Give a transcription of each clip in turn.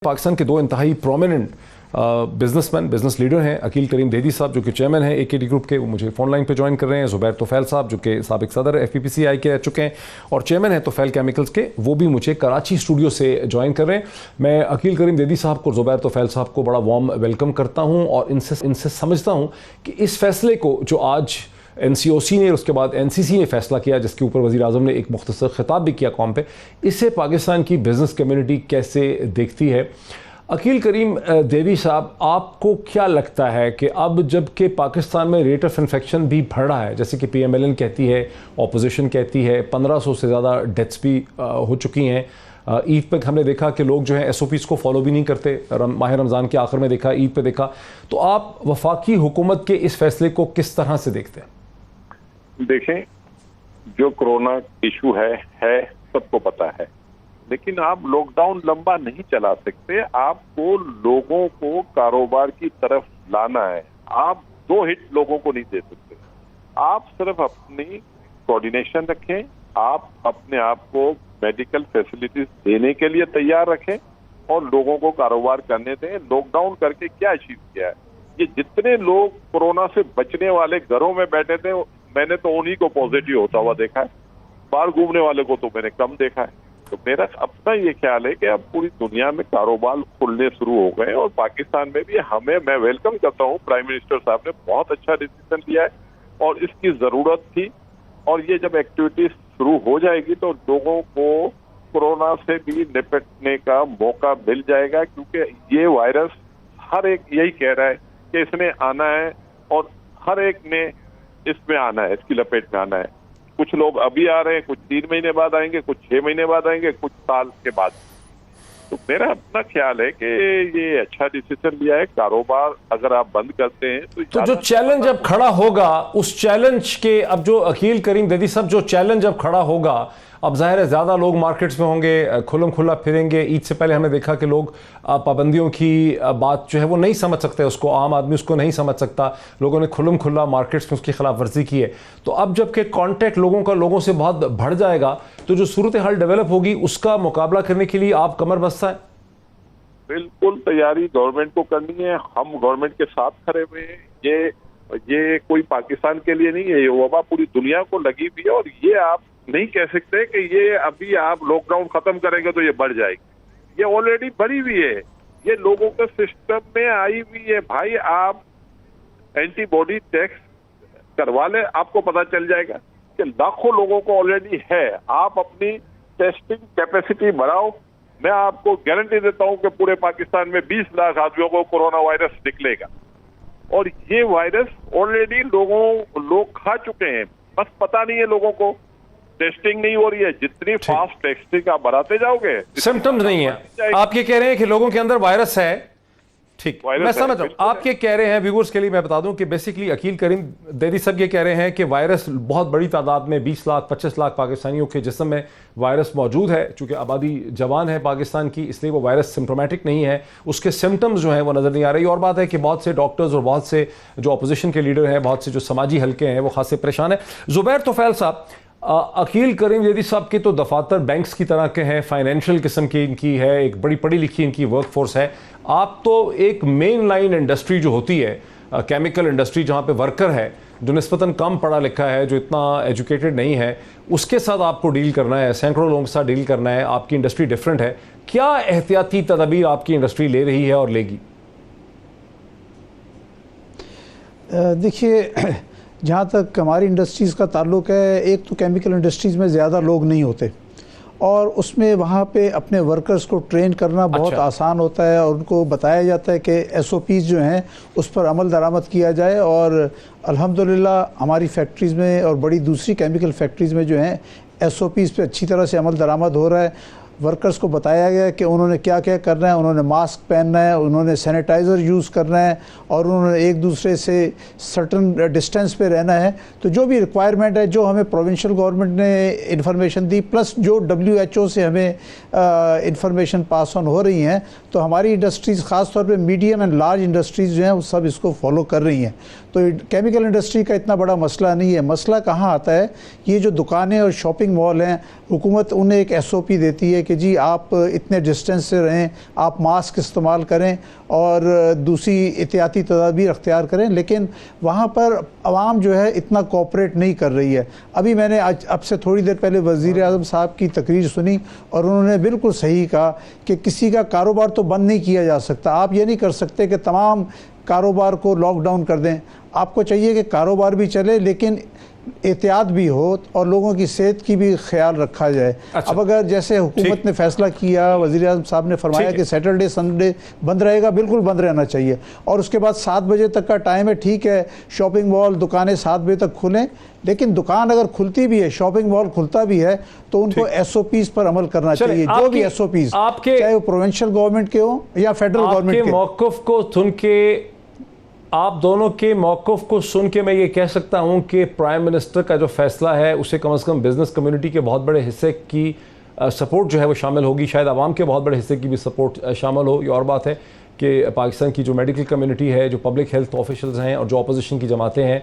पाकिस्तान के दो इंतहाई प्रोमिनेंट बिजनेसमैन बिजनेस लीडर हैं। अकील करीम देदी साहब जो कि चेयरमैन हैं एकेडी ग्रुप के, वो मुझे फ़ोन लाइन पे ज्वाइन कर रहे हैं। ज़ुबैर तोफ़ैल साहब जो कि साबिक सदर FPPCI के रह चुके हैं और चेयरमैन हैं तोफ़ैल केमिकल्स के, वो भी मुझे कराची स्टूडियो से ज्वाइन कर रहे हैं। मैं अकील करीम देदी साहब को, ज़ुबैर तोफ़ैल साहब को बड़ा वार्म वेलकम करता हूँ और इनसे समझता हूँ कि इस फैसले को जो आज NCOC ने, उसके बाद NCC ने फैसला किया, जिसके ऊपर वज़ीर आज़म ने एक मुख्तसर खिताब भी किया कौम पे, इसे पाकिस्तान की बिज़नेस कम्युनिटी कैसे देखती है। अकील करीम देदी साहब, आपको क्या लगता है कि अब जबकि पाकिस्तान में रेट ऑफ इन्फेक्शन भी बढ़ रहा है, जैसे कि PMLN कहती है, ऑपोजिशन कहती है, 1500 से ज़्यादा डेथ्स भी हो चुकी हैं। ईद पे हमने देखा कि लोग जो हैं SOPs को फॉलो भी नहीं करते। माह रमज़ान के आखिर में देखा, ईद पे देखा। तो आप वफाकी हुकूमत के इस फैसले को किस तरह से देखते हैं? देखें, जो कोरोना इशू है सबको पता है, लेकिन आप लॉकडाउन लंबा नहीं चला सकते। आपको लोगों को कारोबार की तरफ लाना है। आप 2 हिट लोगों को नहीं दे सकते। आप सिर्फ अपनी कोऑर्डिनेशन रखें, आप अपने आप को मेडिकल फैसिलिटीज देने के लिए तैयार रखें और लोगों को कारोबार करने दें। लॉकडाउन करके क्या अचीव किया है? ये जितने लोग कोरोना से बचने वाले घरों में बैठे थे, मैंने तो उन्हीं को पॉजिटिव होता हुआ देखा है। बाहर घूमने वाले को तो मैंने कम देखा है। तो मेरा अपना ये ख्याल है कि अब पूरी दुनिया में कारोबार खुलने शुरू हो गए और पाकिस्तान में भी मैं वेलकम करता हूँ। प्राइम मिनिस्टर साहब ने बहुत अच्छा डिसीजन लिया है और इसकी जरूरत थी। और ये जब एक्टिविटीज शुरू हो जाएगी तो लोगों को कोरोना से भी निपटने का मौका मिल जाएगा, क्योंकि ये वायरस हर एक यही कह रहा है कि इसने आना है और हर एक ने इसमें आना है, इसकी लपेट में आना है। कुछ लोग अभी आ रहे हैं, कुछ 3 महीने बाद आएंगे, कुछ 6 महीने बाद आएंगे, कुछ साल के बाद। तो मेरा अपना ख्याल है कि ये अच्छा डिसीजन लिया है। कारोबार अगर आप बंद करते हैं तो जो चैलेंज अब खड़ा होगा, उस चैलेंज के, अब जो अकील करीम देदी साहब, जो चैलेंज अब खड़ा होगा, अब जाहिर है ज़्यादा लोग मार्केट्स में होंगे, खुल्लम खुल्ला फिरेंगे। ईद से पहले हमने देखा कि लोग पाबंदियों की बात जो है वो नहीं समझ सकते, उसको आम आदमी उसको नहीं समझ सकता। लोगों ने खुल्लम खुल्ला मार्केट्स में उसकी खिलाफ वर्जी की है। तो अब जबकि कॉन्टैक्ट लोगों से बहुत बढ़ जाएगा, तो जो सूरत हाल डेवलप होगी उसका मुकाबला करने के लिए आप कमर बस्ता है? बिल्कुल तैयारी गवर्नमेंट को करनी है। हम गवर्नमेंट के साथ खड़े हुए हैं। ये कोई पाकिस्तान के लिए नहीं है, ये वबा पूरी दुनिया को लगी हुई है। और ये आप नहीं कह सकते कि ये अभी आप लॉकडाउन खत्म करेंगे तो ये बढ़ जाएगी। ये ऑलरेडी बढ़ी हुई है, ये लोगों के सिस्टम में आई हुई है। भाई, आप एंटीबॉडी टेस्ट करवा ले, आपको पता चल जाएगा कि लाखों लोगों को ऑलरेडी है। आप अपनी टेस्टिंग कैपेसिटी बढ़ाओ। मैं आपको गारंटी देता हूं कि पूरे पाकिस्तान में 20 लाख आदमियों को कोरोना वायरस निकलेगा। और ये वायरस ऑलरेडी लोग खा चुके हैं, बस पता नहीं है लोगों को। टेस्टिंग नहीं हो रही है। जितनी फास्ट टेस्टिंग आप बढ़ाते जाओगे, सिम्टम्स नहीं है। आप ये कह रहे हैं कि लोगों के अंदर वायरस है। ठीक, मैं समझ रहा हूँ। आप ये कह रहे हैं, व्यूअर्स के लिए मैं बता दूं कि बेसिकली अकील करीम देदी सब ये कह रहे हैं कि वायरस बहुत बड़ी तादाद में 20 लाख 25 लाख पाकिस्तानियों के जिस्म में वायरस मौजूद है। चूंकि आबादी जवान है पाकिस्तान की, इसलिए वो वायरस सिम्प्टोमेटिक नहीं है, उसके सिम्टम्स जो हैं वो नज़र नहीं आ रही। और बात है कि बहुत से डॉक्टर्स और बहुत से जो अपोजिशन के लीडर हैं, बहुत से जो समाजी हल्के हैं, वो खासे परेशान है। ज़ुबैर तोफ़ैल साहब, अकील करीम देदी साहब के तो दफातर बैंक्स की तरह के हैं, फाइनेंशियल किस्म की इनकी है, एक बड़ी पढ़ी लिखी इनकी वर्क फोर्स है। आप तो एक मेन लाइन इंडस्ट्री जो होती है, केमिकल इंडस्ट्री, जहाँ पे वर्कर है जो निस्बतन कम पढ़ा लिखा है, जो इतना एजुकेटेड नहीं है, उसके साथ आपको डील करना है, सैकड़ों लोगों के साथ डील करना है। आपकी इंडस्ट्री डिफरेंट है। क्या एहतियाती तदबीर आपकी इंडस्ट्री ले रही है और लेगी? देखिए, जहाँ तक हमारी इंडस्ट्रीज़ का ताल्लुक़ है, एक तो केमिकल इंडस्ट्रीज़ में ज़्यादा लोग नहीं होते और उसमें वहाँ पे अपने वर्कर्स को ट्रेन करना बहुत आसान होता है और उनको बताया जाता है कि SOPs जो हैं उस पर अमल दरामद किया जाए। और अल्हम्दुलिल्लाह हमारी फैक्ट्रीज़ में और बड़ी दूसरी केमिकल फैक्ट्रीज़ में जो हैं SOPs पे अच्छी तरह से अमल दरामद हो रहा है। वर्कर्स को बताया गया कि उन्होंने क्या क्या करना है। उन्होंने मास्क पहनना है, उन्होंने सैनिटाइज़र यूज़ करना है और उन्होंने एक दूसरे से सर्टन डिस्टेंस पे रहना है। तो जो भी रिक्वायरमेंट है, जो हमें प्रोविंशियल गवर्नमेंट ने इन्फॉर्मेशन दी, प्लस जो WHO से हमें इंफॉर्मेशन पास ऑन हो रही हैं, तो हमारी इंडस्ट्रीज़ ख़ास तौर पे मीडियम एंड लार्ज इंडस्ट्रीज़ जो हैं वो सब इसको फॉलो कर रही हैं। तो केमिकल इंडस्ट्री का इतना बड़ा मसला नहीं है। मसला कहाँ आता है, ये जो दुकानें और शॉपिंग मॉल हैं, हुकूमत उन्हें एक SOP देती है कि जी आप इतने डिस्टेंस से रहें, आप मास्क इस्तेमाल करें और दूसरी एहतियाती तदाबीर अख्तियार करें, लेकिन वहाँ पर आवाम जो है इतना कोऑपरेट नहीं कर रही है। अभी मैंने आज अब से थोड़ी देर पहले वज़ीर आज़म साहब की तकरीर सुनी और उन्होंने बिल्कुल सही कहा कि किसी का कारोबार तो बंद नहीं किया जा सकता। आप ये नहीं कर सकते कि तमाम कारोबार को लॉकडाउन कर दें। आपको चाहिए कि कारोबार भी चले लेकिन एहतियात भी हो और लोगों की सेहत की भी ख्याल रखा जाए। अच्छा। अब अगर जैसे हुकूमत ने फैसला किया, वज़ीर आज़म साहब ने फरमाया कि सैटरडे संडे बंद रहेगा, बिल्कुल बंद रहना चाहिए और उसके बाद 7 बजे तक का टाइम है, ठीक है, शॉपिंग मॉल दुकानें 7 बजे तक खुलें, लेकिन दुकान अगर खुलती भी है, शॉपिंग मॉल खुलता भी है, तो उनको SOPs पर अमल करना चाहिए। जो भी SOPs, चाहे वो प्रोविंशियल गवर्नमेंट के हो या फेडरल गवर्नमेंट के। मौक़िफ़ को सुन के, आप दोनों के मौक़िफ़ को सुन के मैं ये कह सकता हूँ कि प्राइम मिनिस्टर का जो फैसला है उसे कम से कम बिज़नेस कम्युनिटी के बहुत बड़े हिस्से की सपोर्ट जो है वो शामिल होगी, शायद आवाम के बहुत बड़े हिस्से की भी सपोर्ट शामिल हो। ये और बात है कि पाकिस्तान की जो मेडिकल कम्युनिटी है, जो पब्लिक हेल्थ ऑफिशियल्स हैं और जो अपोजिशन की जमातें हैं,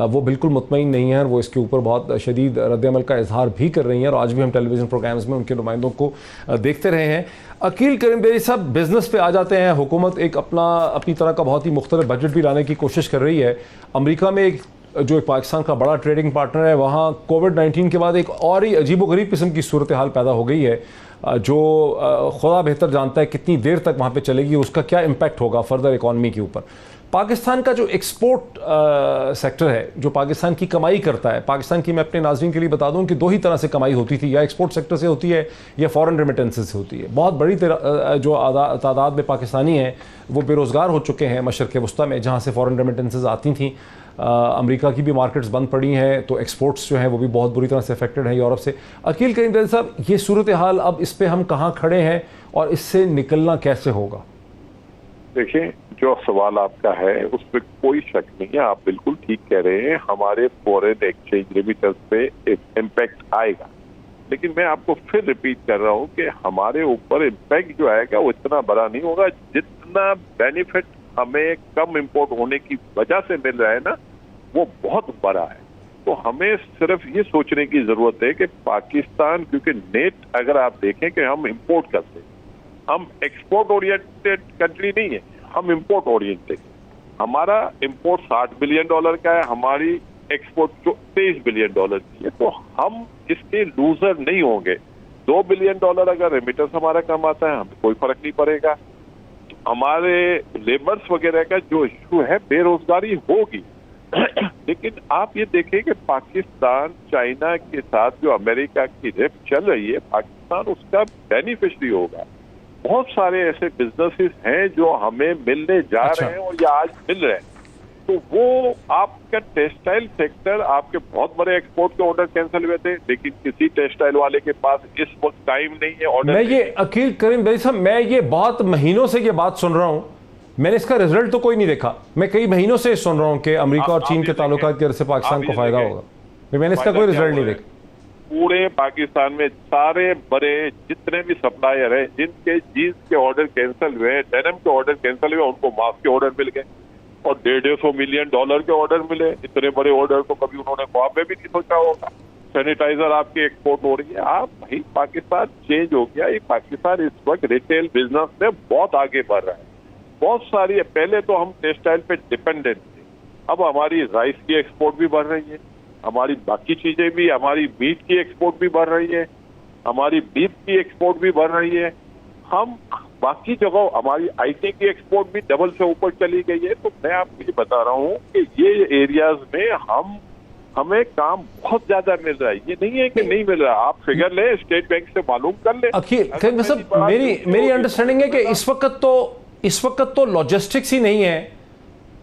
वो बिल्कुल मुतमईन नहीं हैं। वो इसके ऊपर बहुत शदीद रद्द-ए-अमल का इजहार भी कर रही हैं और आज भी हम टेलीविज़न प्रोग्राम्स में उनके नुमाइंदों को देखते रहे हैं। अकील करीम बेदी साहब, बिज़नेस पे आ जाते हैं। हुकूमत एक अपनी तरह का बहुत ही मुख्तलिफ बजट भी लाने की कोशिश कर रही है। अमरीका में एक पाकिस्तान का बड़ा ट्रेडिंग पार्टनर है, वहाँ कोविड-19 के बाद एक और ही अजीबोगरीब किस्म की सूरत हाल पैदा हो गई है, जो खुदा बेहतर जानता है कितनी देर तक वहाँ पे चलेगी, उसका क्या इम्पैक्ट होगा फर्दर इकॉनमी के ऊपर। पाकिस्तान का जो एक्सपोर्ट सेक्टर है, जो पाकिस्तान की कमाई करता है, पाकिस्तान की मैं अपने नाज़रीन के लिए बता दूं कि 2 ही तरह से कमाई होती थी, या एक्सपोर्ट सेक्टर से होती है या फॉरेन रेमिटेंसेस से होती है। बहुत बड़ी जो तादाद में पाकिस्तानी हैं वो बेरोज़गार हो चुके हैं मशरक़ वस्ता में, जहाँ से फॉरेन रेमिटेंसेस आती थी। अमेरिका की भी मार्केट्स बंद पड़ी हैं, तो एक्सपोर्ट्स जो हैं वो भी बहुत बुरी तरह से अफेक्टेड हैं यूरोप से। अकील करीम बेदी साहब, ये सूरत हाल अब इस पर हम कहाँ खड़े हैं और इससे निकलना कैसे होगा? देखिए, जो सवाल आपका है उस पर कोई शक नहीं है, आप बिल्कुल ठीक कह रहे हैं। हमारे फॉरेन एक्सचेंज रेमिटेंस पे एक इम्पैक्ट आएगा, लेकिन मैं आपको फिर रिपीट कर रहा हूँ कि हमारे ऊपर इम्पैक्ट जो आएगा वो इतना बड़ा नहीं होगा जितना बेनिफिट हमें कम इंपोर्ट होने की वजह से मिल रहा है ना, वो बहुत बड़ा है। तो हमें सिर्फ ये सोचने की जरूरत है कि पाकिस्तान, क्योंकि नेट अगर आप देखें कि हम इंपोर्ट करते हैं, हम एक्सपोर्ट ओरिएंटेड कंट्री नहीं है, हम इंपोर्ट ओरिएंटेड। हमारा इंपोर्ट $60 बिलियन का है, हमारी एक्सपोर्ट $23 बिलियन की है, तो हम इसके लूजर नहीं होंगे। $2 बिलियन अगर रेमिटेंस हमारा कम आता है, हमें कोई फर्क नहीं पड़ेगा। हमारे लेबर्स वगैरह का जो इशू है, बेरोजगारी होगी लेकिन आप ये देखें कि पाकिस्तान चाइना के साथ जो अमेरिका की रिफ्ट चल रही है, पाकिस्तान उसका बेनिफिशियरी होगा। बहुत सारे ऐसे बिजनेसेस हैं जो हमें मिलने जा रहे हैं और या आज मिल रहे हैं। तो वो आपका टेक्सटाइल सेक्टर, आपके बहुत बड़े एक्सपोर्ट के ऑर्डर कैंसिल हुए थे, लेकिन किसी टेक्सटाइल वाले के पास इस वक्त टाइम नहीं है ऑर्डर। मैं ये अकील करीम बेदी साहब, मैं ये बहुत महीनों से ये बात सुन रहा हूँ, मैंने इसका रिजल्ट तो कोई नहीं देखा। मैं कई महीनों से सुन रहा हूँ कि अमेरिका और चीन के ताल्लुकात की वजह से पाकिस्तान को फायदा होगा, मैंने इसका कोई रिजल्ट नहीं देखा। पूरे पाकिस्तान में सारे बड़े जितने भी सप्लायर हैं, जिनके जीन्स के ऑर्डर कैंसिल हुए, डेनिम के ऑर्डर कैंसिल हुए, उनको मास्क के ऑर्डर मिल गए और $150 मिलियन के ऑर्डर मिले। इतने बड़े ऑर्डर तो कभी उन्होंने ख्वाब में भी नहीं सोचा होगा। सैनिटाइजर आपकी एक्सपोर्ट हो रही है। आप भाई, पाकिस्तान चेंज हो गया। ये पाकिस्तान इस वक्त रिटेल बिजनेस में बहुत आगे बढ़ रहा है। बहुत सारी, पहले तो हम टेक्सटाइल पे डिपेंडेंट थे, अब हमारी राइस की एक्सपोर्ट भी बढ़ रही है, हमारी बाकी चीजें भी, हमारी मीट की एक्सपोर्ट भी बढ़ रही है, हमारी बीफ की एक्सपोर्ट भी बढ़ रही है। हम बाकी जगह, हमारी आईटी की एक्सपोर्ट भी डबल से ऊपर चली गई है। तो मैं आपको ये बता रहा हूँ कि ये एरियाज में हमें काम बहुत ज्यादा मिल रहा है। ये नहीं है कि नहीं मिल रहा। आप फिगर ले, स्टेट बैंक से मालूम कर ले। अखिल साहब, मेरी अंडरस्टैंडिंग है कि इस वक्त तो लॉजिस्टिक्स ही नहीं है।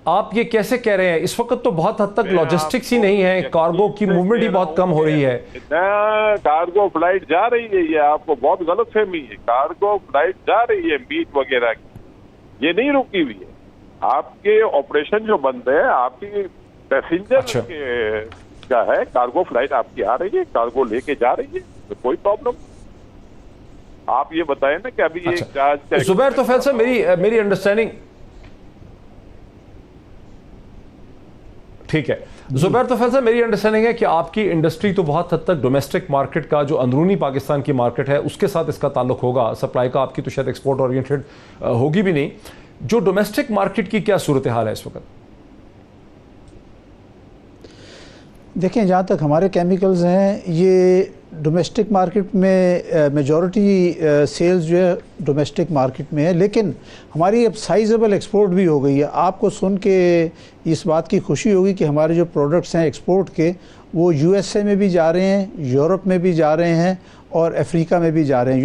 आप ये कैसे कह रहे हैं? इस वक्त तो बहुत हद तक लॉजिस्टिक्स ही नहीं है, कार्गो की मूवमेंट ही बहुत कम हो रही है। कार्गो फ्लाइट जा रही है, ये आपको बहुत गलत फहमी है। कार्गो फ्लाइट जा रही है मीट वगैरह की, ये नहीं रुकी हुई है। आपके ऑपरेशन जो बंद है, आपकी पैसेंजर क्या है, कार्गो फ्लाइट आपकी आ रही है, कार्गो लेके जा रही है, तो कोई प्रॉब्लम। आप ये बताएं ना कि अभी ये जहाज। जुबैर तोफैल साहब, मेरी अंडरस्टैंडिंग ठीक है। जुबैर तोफैल साहब, मेरी अंडरस्टैंडिंग है कि आपकी इंडस्ट्री तो बहुत हद तक डोमेस्टिक मार्केट का, जो अंदरूनी पाकिस्तान की मार्केट है उसके साथ इसका ताल्लुक होगा, सप्लाई का आपकी तो शायद एक्सपोर्ट ओरिएंटेड होगी भी नहीं। जो डोमेस्टिक मार्केट की क्या सूरत हाल है इस वक्त? देखें, जहाँ तक हमारे केमिकल्स हैं, ये डोमेस्टिक मार्केट में मेजॉरिटी सेल्स जो है डोमेस्टिक मार्केट में है, लेकिन हमारी अब साइजेबल एक्सपोर्ट भी हो गई है। आपको सुन के इस बात की खुशी होगी कि हमारे जो प्रोडक्ट्स हैं एक्सपोर्ट के, वो यूएसए में भी जा रहे हैं, यूरोप में भी जा रहे हैं और अफ्रीका में भी जा रहे हैं।